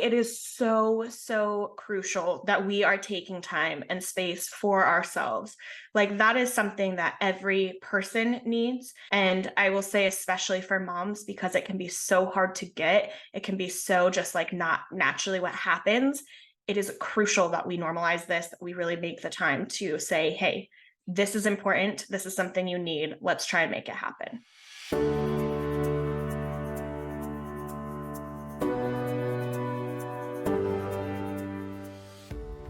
It is so crucial that we are taking time and space for ourselves. Like, that is something that every person needs. And I will say, especially for moms, because it can be so hard to get, it can be so just like not naturally what happens. It is crucial that we normalize this, that we really make the time to say, hey, this is important. This is something you need. Let's try and make it happen.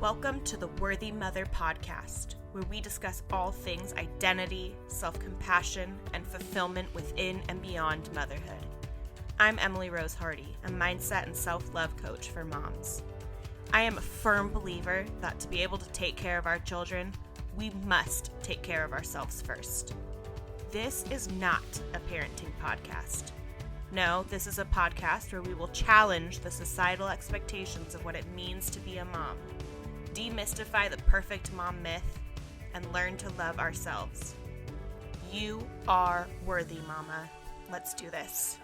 Welcome to the Worthy Mother podcast, where we discuss all things identity, self-compassion, and fulfillment within and beyond motherhood. I'm Emily Rose Hardy, a mindset and self-love coach for moms. I am a firm believer that to be able to take care of our children, we must take care of ourselves first. This is not a parenting podcast. No, this is a podcast where we will challenge the societal expectations of what it means to be a mom, demystify the perfect mom myth, and learn to love ourselves. You are worthy, mama. Let's do this.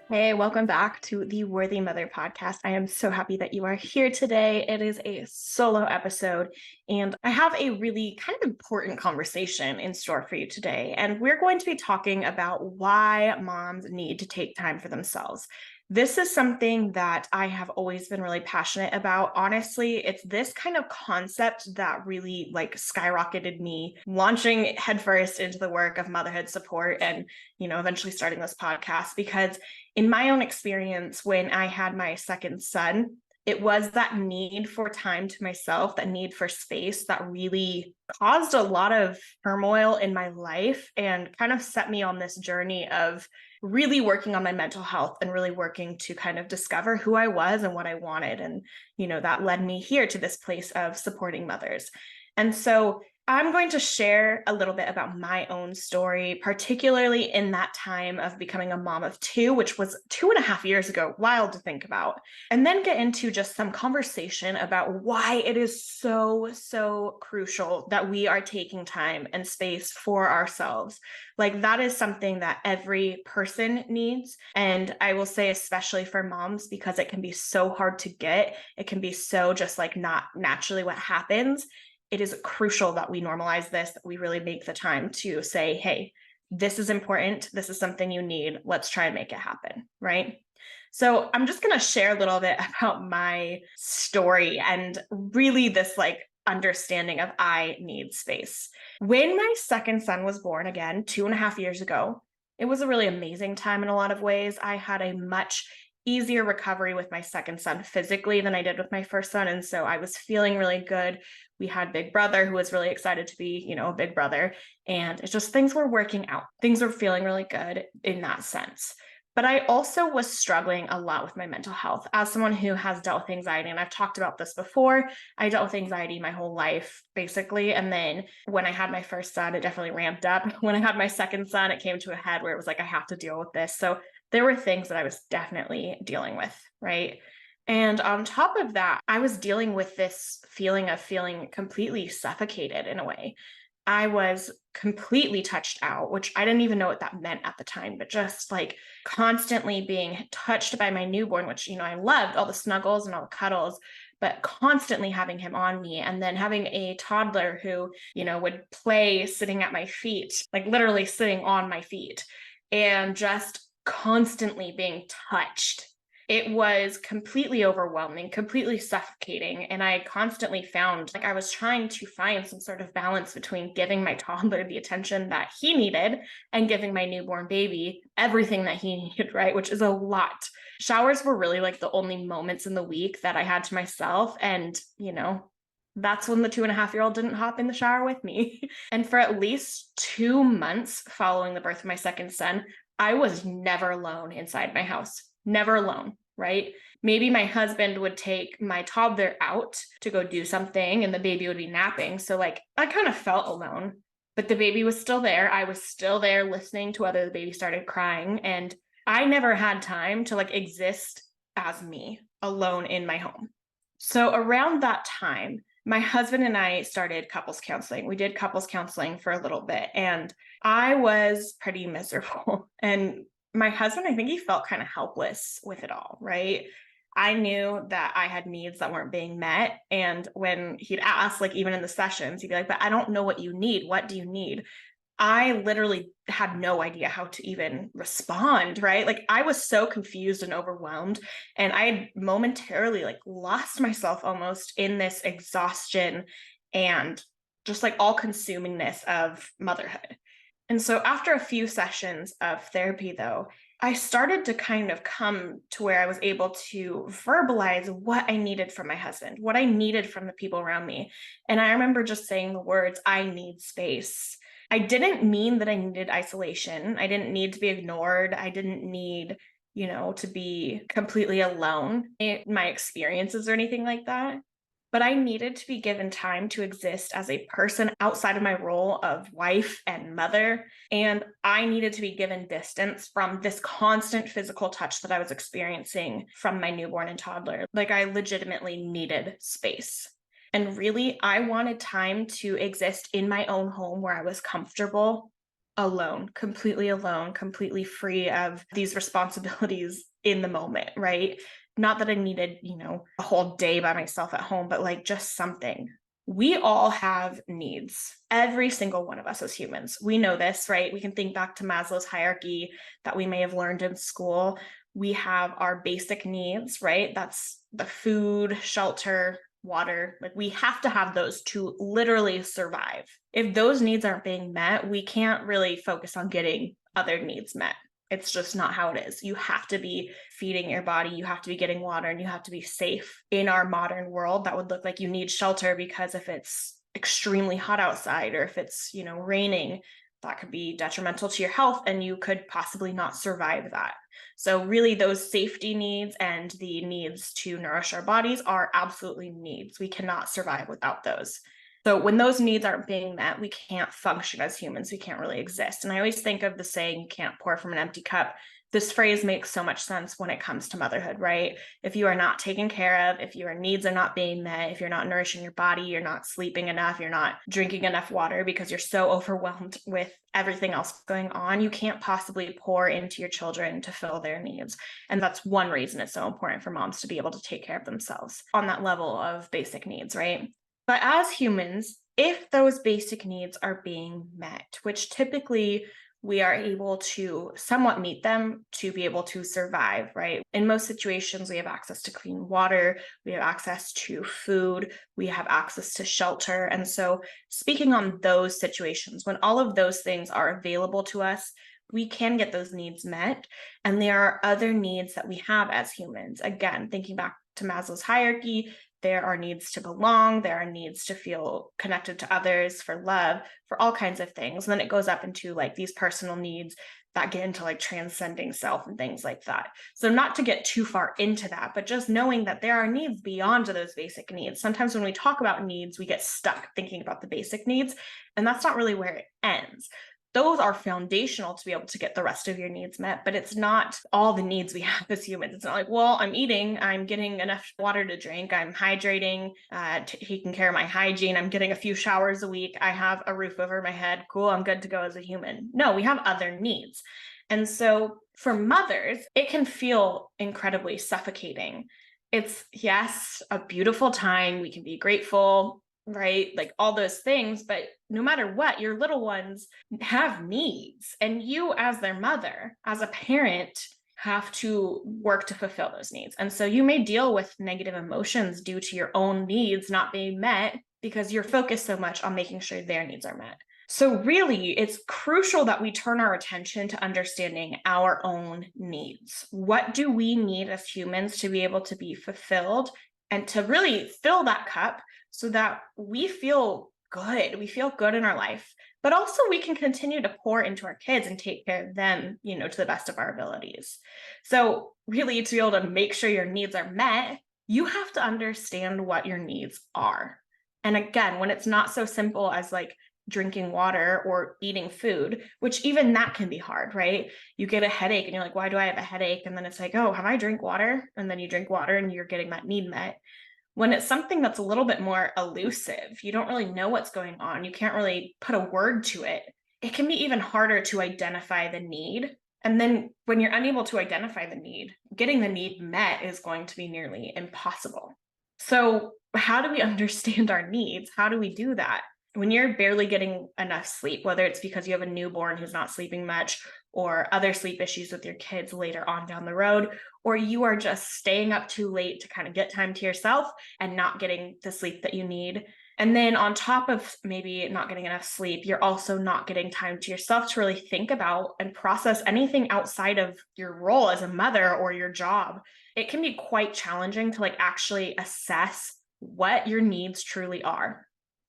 Hey, welcome back to the Worthy Mother podcast. I am so happy that you are here today. It is a solo episode, and I have a really kind of important conversation in store for you today. And we're going to be talking about why moms need to take time for themselves. This is something that I have always been really passionate about. Honestly, it's this kind of concept that really skyrocketed me launching headfirst into the work of motherhood support and, eventually starting this podcast. Because in my own experience, when I had my second son, it was that need for time to myself, that need for space that really caused a lot of turmoil in my life and kind of set me on this journey of really working on my mental health and really working to kind of discover who I was and what I wanted. And, that led me here to this place of supporting mothers. And so I'm going to share a little bit about my own story, particularly in that time of becoming a mom of two, which was 2.5 years ago, wild to think about, and then get into just some conversation about why it is so crucial that we are taking time and space for ourselves. Like, that is something that every person needs. And I will say, especially for moms, because it can be so hard to get, it can be so just like not naturally what happens. It is crucial that we normalize this, that we really make the time to say, hey, this is important. This is something you need. Let's try and make it happen, right? So I'm just going to share a little bit about my story and really this understanding of I need space. When my second son was born, again, 2.5 years ago, it was a really amazing time in a lot of ways. I had a much easier recovery with my second son physically than I did with my first son. And so I was feeling really good. We had big brother who was really excited to be, a big brother. And it's just things were working out. Things were feeling really good in that sense. But I also was struggling a lot with my mental health as someone who has dealt with anxiety. And I've talked about this before. I dealt with anxiety my whole life, basically. And then when I had my first son, it definitely ramped up. When I had my second son, it came to a head where it was like, I have to deal with this. So there were things that I was definitely dealing with, right? And on top of that, I was dealing with this feeling of feeling completely suffocated in a way. I was completely touched out, which I didn't even know what that meant at the time, but just like constantly being touched by my newborn, which, I loved all the snuggles and all the cuddles, but constantly having him on me, and then having a toddler who, would play sitting at my feet, like literally sitting on my feet, and just constantly being touched. It was completely overwhelming, completely suffocating. And I constantly found I was trying to find some sort of balance between giving my toddler the attention that he needed and giving my newborn baby everything that he needed, right? Which is a lot. Showers were really the only moments in the week that I had to myself. And, that's when the 2.5-year-old didn't hop in the shower with me. And for at least 2 months following the birth of my second son, I was never alone inside my house. Never alone, right? Maybe my husband would take my toddler out to go do something and the baby would be napping. So I kind of felt alone, but the baby was still there. I was still there listening to whether the baby started crying. And I never had time to exist as me alone in my home. So around that time, my husband and I started couples counseling. We did couples counseling for a little bit, and I was pretty miserable. And My husband, I think he felt kind of helpless with it all, right? I knew that I had needs that weren't being met. And when he'd ask, like even in the sessions, he'd be like, but I don't know what you need. What do you need? I literally had no idea how to even respond, right? Like I was so confused and overwhelmed, and I had momentarily like lost myself almost in this exhaustion and just like all consumingness of motherhood. And so after a few sessions of therapy though, I started to kind of come to where I was able to verbalize what I needed from my husband, what I needed from the people around me. And I remember just saying the words, I need space. I didn't mean that I needed isolation. I didn't need to be ignored. I didn't need, to be completely alone in my experiences or anything like that. But I needed to be given time to exist as a person outside of my role of wife and mother. And I needed to be given distance from this constant physical touch that I was experiencing from my newborn and toddler. Like I legitimately needed space. And really, I wanted time to exist in my own home where I was comfortable, alone, completely free of these responsibilities in the moment, right? Not that I needed, a whole day by myself at home, but like just something. We all have needs. Every single one of us as humans. We know this, right? We can think back to Maslow's hierarchy that we may have learned in school. We have our basic needs, right? That's the food, shelter, water. Like we have to have those to literally survive. If those needs aren't being met, we can't really focus on getting other needs met. It's just not how it is. You have to be feeding your body, you have to be getting water, and you have to be safe. In our modern world, that would look like you need shelter because if it's extremely hot outside or if it's, raining, that could be detrimental to your health and you could possibly not survive that. So really those safety needs and the needs to nourish our bodies are absolutely needs. We cannot survive without those. So when those needs aren't being met, we can't function as humans. We can't really exist. And I always think of the saying, you can't pour from an empty cup. This phrase makes so much sense when it comes to motherhood, right? If you are not taken care of, if your needs are not being met, if you're not nourishing your body, you're not sleeping enough, you're not drinking enough water because you're so overwhelmed with everything else going on, you can't possibly pour into your children to fill their needs. And that's one reason it's so important for moms to be able to take care of themselves on that level of basic needs, right? But as humans, if those basic needs are being met, which typically we are able to somewhat meet them to be able to survive, right? In most situations, we have access to clean water, we have access to food, we have access to shelter. And so, speaking on those situations, when all of those things are available to us, we can get those needs met. And there are other needs that we have as humans. Again, thinking back to Maslow's hierarchy, there are needs to belong, there are needs to feel connected to others, for love, for all kinds of things. And then it goes up into like these personal needs that get into like transcending self and things like that. So not to get too far into that, but just knowing that there are needs beyond those basic needs. Sometimes when we talk about needs, we get stuck thinking about the basic needs, and that's not really where it ends. Those are foundational to be able to get the rest of your needs met, but it's not all the needs we have as humans. It's not like, well, I'm eating, I'm getting enough water to drink, I'm hydrating, taking care of my hygiene, I'm getting a few showers a week, I have a roof over my head, cool, I'm good to go as a human. No, we have other needs. And so for mothers, it can feel incredibly suffocating. It's, yes, a beautiful time. We can be grateful, right? Like all those things, but no matter what, your little ones have needs, and you as their mother, as a parent, have to work to fulfill those needs. And so you may deal with negative emotions due to your own needs not being met because you're focused so much on making sure their needs are met. So really, it's crucial that we turn our attention to understanding our own needs. What do we need as humans to be able to be fulfilled and to really fill that cup so that we feel good. We feel good in our life, but also we can continue to pour into our kids and take care of them, to the best of our abilities. So really, to be able to make sure your needs are met, you have to understand what your needs are. And again, when it's not so simple as like drinking water or eating food, which even that can be hard, right? You get a headache and you're like, why do I have a headache? And then it's like, oh, have I drank water? And then you drink water and you're getting that need met. When it's something that's a little bit more elusive, you don't really know what's going on, you can't really put a word to it, it can be even harder to identify the need And then when you're unable to identify the need, getting the need met is going to be nearly impossible. So, how do we understand our needs? How do we do that? When you're barely getting enough sleep, whether it's because you have a newborn who's not sleeping much, or other sleep issues with your kids later on down the road, or you are just staying up too late to kind of get time to yourself and not getting the sleep that you need. And then on top of maybe not getting enough sleep, you're also not getting time to yourself to really think about and process anything outside of your role as a mother or your job. It can be quite challenging to like actually assess what your needs truly are.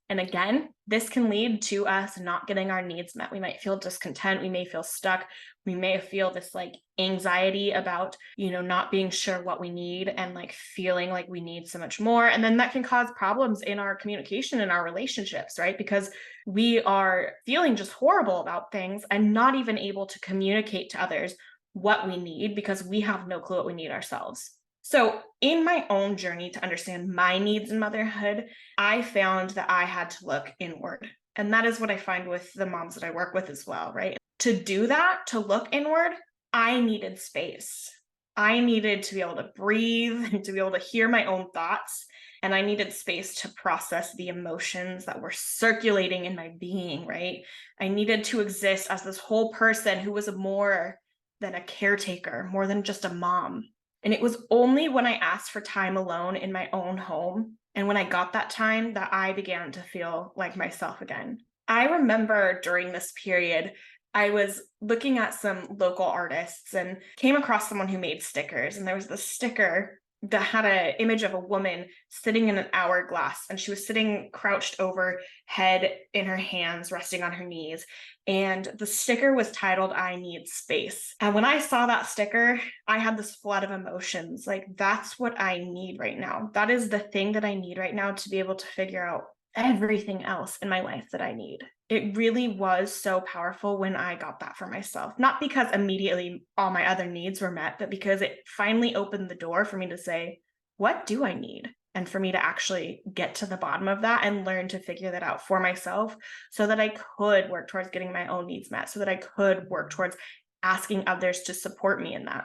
And again, this can lead to us not getting our needs met. We might feel discontent. We may feel stuck. We may feel this like anxiety about, not being sure what we need and like feeling like we need so much more. And then that can cause problems in our communication and our relationships, right? Because we are feeling just horrible about things and not even able to communicate to others what we need because we have no clue what we need ourselves. So, in my own journey to understand my needs in motherhood, I found that I had to look inward. And that is what I find with the moms that I work with as well, right? To do that, to look inward, I needed space. I needed to be able to breathe and to be able to hear my own thoughts. And I needed space to process the emotions that were circulating in my being, right? I needed to exist as this whole person who was more than a caretaker, more than just a mom. And it was only when I asked for time alone in my own home and when I got that time that I began to feel like myself again. I remember during this period, I was looking at some local artists and came across someone who made stickers. And there was this sticker that had an image of a woman sitting in an hourglass, and she was sitting crouched over, head in her hands, resting on her knees. And the sticker was titled, "I Need Space." And when I saw that sticker, I had this flood of emotions. Like, that's what I need right now. That is the thing that I need right now to be able to figure out everything else in my life that I need. It really was so powerful when I got that for myself. Not because immediately all my other needs were met, but because it finally opened the door for me to say, what do I need? And for me to actually get to the bottom of that and learn to figure that out for myself so that I could work towards getting my own needs met, so that I could work towards asking others to support me in that.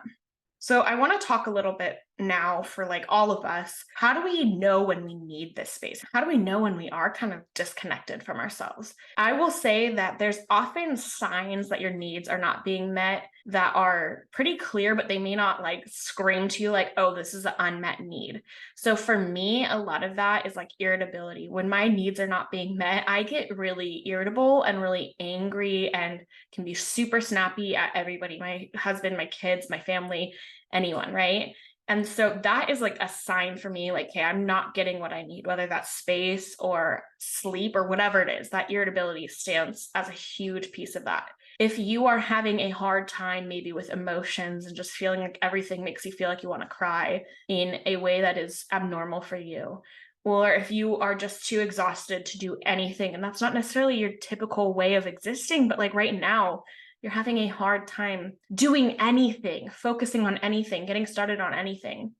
So I want to talk a little bit now for like all of us. How do we know when we need this space? How do we know when we are kind of disconnected from ourselves? I will say that there's often signs that your needs are not being met that are pretty clear, but they may not like scream to you like, oh, this is an unmet need. So for me, a lot of that is like irritability. When my needs are not being met, I get really irritable and really angry and can be super snappy at everybody, my husband, my kids, my family, anyone, right? And so that is like a sign for me, like, hey, I'm not getting what I need, whether that's space or sleep or whatever it is. That irritability stands as a huge piece of that. If you are having a hard time, maybe with emotions and just feeling like everything makes you feel like you want to cry in a way that is abnormal for you, or if you are just too exhausted to do anything, and that's not necessarily your typical way of existing, but like right now, you're having a hard time doing anything, focusing on anything, getting started on anything,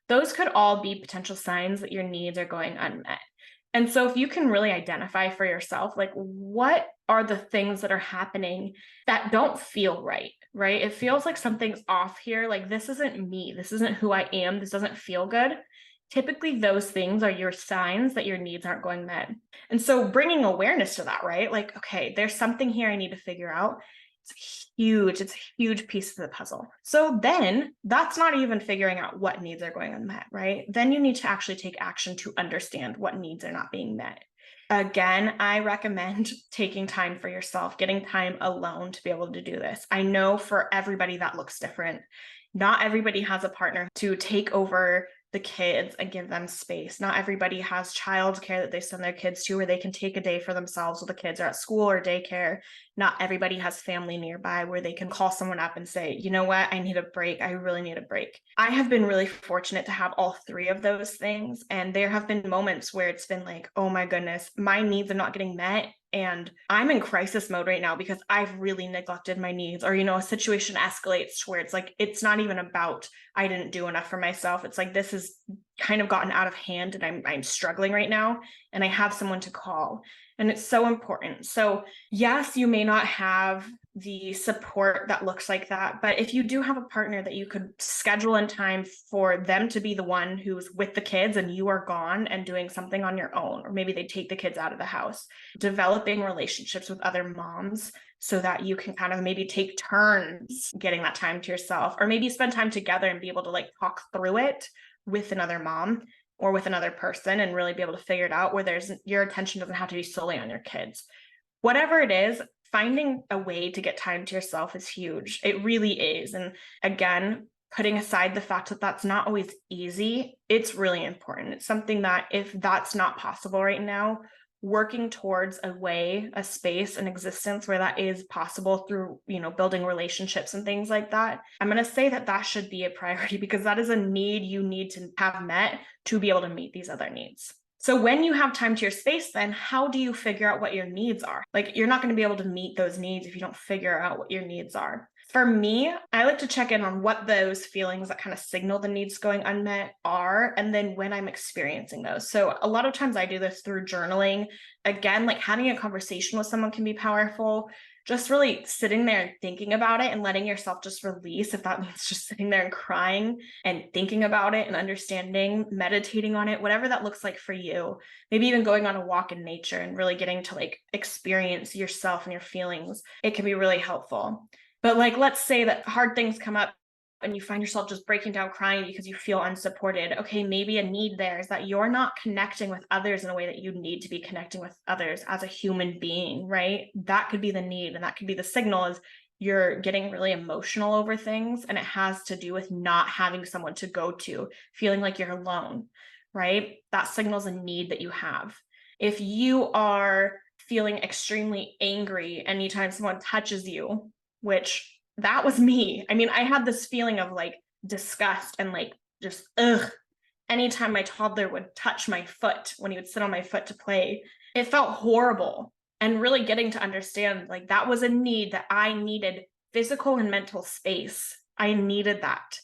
those could all be potential signs that your needs are going unmet. And so if you can really identify for yourself, like what are the things that are happening that don't feel right, right? It feels like something's off here. Like, this isn't me. This isn't who I am. This doesn't feel good. Typically, those things are your signs that your needs aren't going met. And so bringing awareness to that, right? Like, okay, there's something here I need to figure out. It's huge. It's a huge piece of the puzzle. So then that's not even figuring out what needs are going unmet, right? Then you need to actually take action to understand what needs are not being met. Again, I recommend taking time for yourself, getting time alone to be able to do this. I know for everybody that looks different. Not everybody has a partner to take over the kids and give them space. Not everybody has childcare that they send their kids to where they can take a day for themselves while the kids are at school or daycare. Not everybody has family nearby where they can call someone up and say, you know what, I need a break. I really need a break. I have been really fortunate to have all three of those things. And there have been moments where it's been like, oh my goodness, my needs are not getting met. And I'm in crisis mode right now because I've really neglected my needs. Or, a situation escalates to where it's like, it's not even about I didn't do enough for myself. It's like, this is kind of gotten out of hand and I'm struggling right now and I have someone to call. And it's so important. So yes, you may not have the support that looks like that, but if you do have a partner that you could schedule in time for them to be the one who's with the kids and you are gone and doing something on your own, or maybe they take the kids out of the house, developing relationships with other moms so that you can kind of maybe take turns getting that time to yourself, or maybe spend time together and be able to like talk through it with another mom or with another person and really be able to figure it out where your attention doesn't have to be solely on your kids. Whatever it is, finding a way to get time to yourself is huge. It really is. And again, putting aside the fact that that's not always easy, it's really important. It's something that if that's not possible right now, working towards a way, a space, an existence where that is possible through, building relationships and things like that. I'm going to say that that should be a priority because that is a need you need to have met to be able to meet these other needs. So when you have time to your space, then how do you figure out what your needs are? Like, you're not going to be able to meet those needs if you don't figure out what your needs are. For me, I like to check in on what those feelings that kind of signal the needs going unmet are, and then when I'm experiencing those. So a lot of times I do this through journaling. Again, like having a conversation with someone can be powerful. Just really sitting there and thinking about it and letting yourself just release, if that means just sitting there and crying and thinking about it and understanding, meditating on it, whatever that looks like for you. Maybe even going on a walk in nature and really getting to like experience yourself and your feelings. It can be really helpful. But like, let's say that hard things come up and you find yourself just breaking down crying because you feel unsupported. Okay, maybe a need there is that you're not connecting with others in a way that you need to be connecting with others as a human being, right? That could be the need, and that could be the signal is you're getting really emotional over things, and it has to do with not having someone to go to, feeling like you're alone, right? That signals a need that you have. If you are feeling extremely angry anytime someone touches you, which that was me. I mean, I had this feeling of like disgust and like just ugh. Anytime my toddler would touch my foot, when he would sit on my foot to play, it felt horrible. And really getting to understand like that was a need that I needed, physical and mental space. I needed that.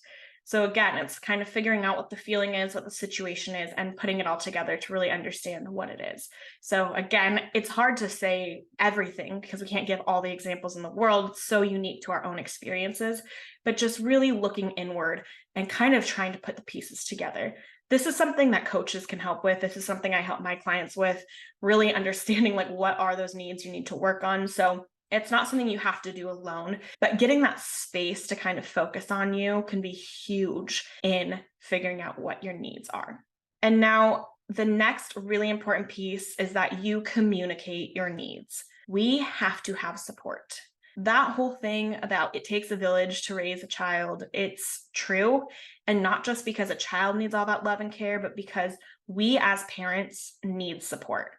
So again, it's kind of figuring out what the feeling is, what the situation is, and putting it all together to really understand what it is. So again, it's hard to say everything because we can't give all the examples in the world. It's so unique to our own experiences, but just really looking inward and kind of trying to put the pieces together. This is something that coaches can help with. This is something I help my clients with, really understanding like what are those needs you need to work on. So it's not something you have to do alone, but getting that space to kind of focus on you can be huge in figuring out what your needs are. And now the next really important piece is that you communicate your needs. We have to have support. That whole thing about it takes a village to raise a child, it's true. And not just because a child needs all that love and care, but because we as parents need support.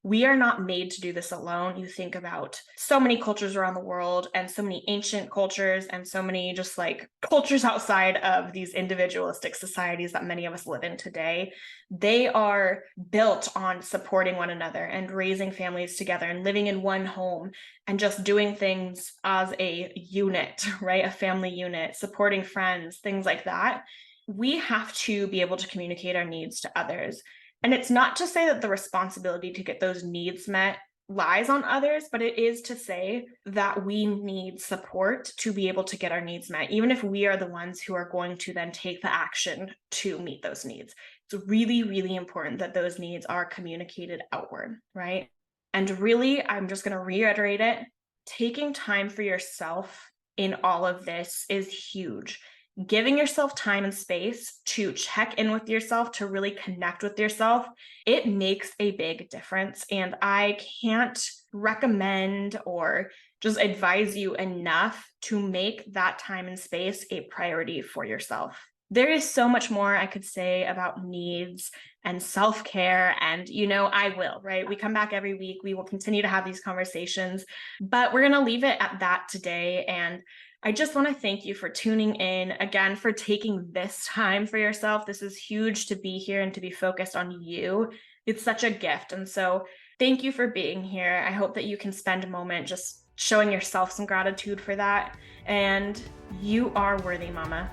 We are not made to do this alone. You think about so many cultures around the world and so many ancient cultures and so many just like cultures outside of these individualistic societies that many of us live in today. They are built on supporting one another and raising families together and living in one home and just doing things as a unit, right? A family unit, supporting friends, things like that. We have to be able to communicate our needs to others. And it's not to say that the responsibility to get those needs met lies on others, but it is to say that we need support to be able to get our needs met, even if we are the ones who are going to then take the action to meet those needs. It's really, really important that those needs are communicated outward, right? And really, I'm just going to reiterate it. Taking time for yourself in all of this is huge. Giving yourself time and space to check in with yourself, to really connect with yourself, it makes a big difference. And I can't recommend or just advise you enough to make that time and space a priority for yourself. There is so much more I could say about needs and self-care, and I will, right? We come back every week. We will continue to have these conversations, but we're going to leave it at that today. And I just want to thank you for tuning in, again, for taking this time for yourself. This is huge to be here and to be focused on you. It's such a gift. And so thank you for being here. I hope that you can spend a moment just showing yourself some gratitude for that. And you are worthy, Mama.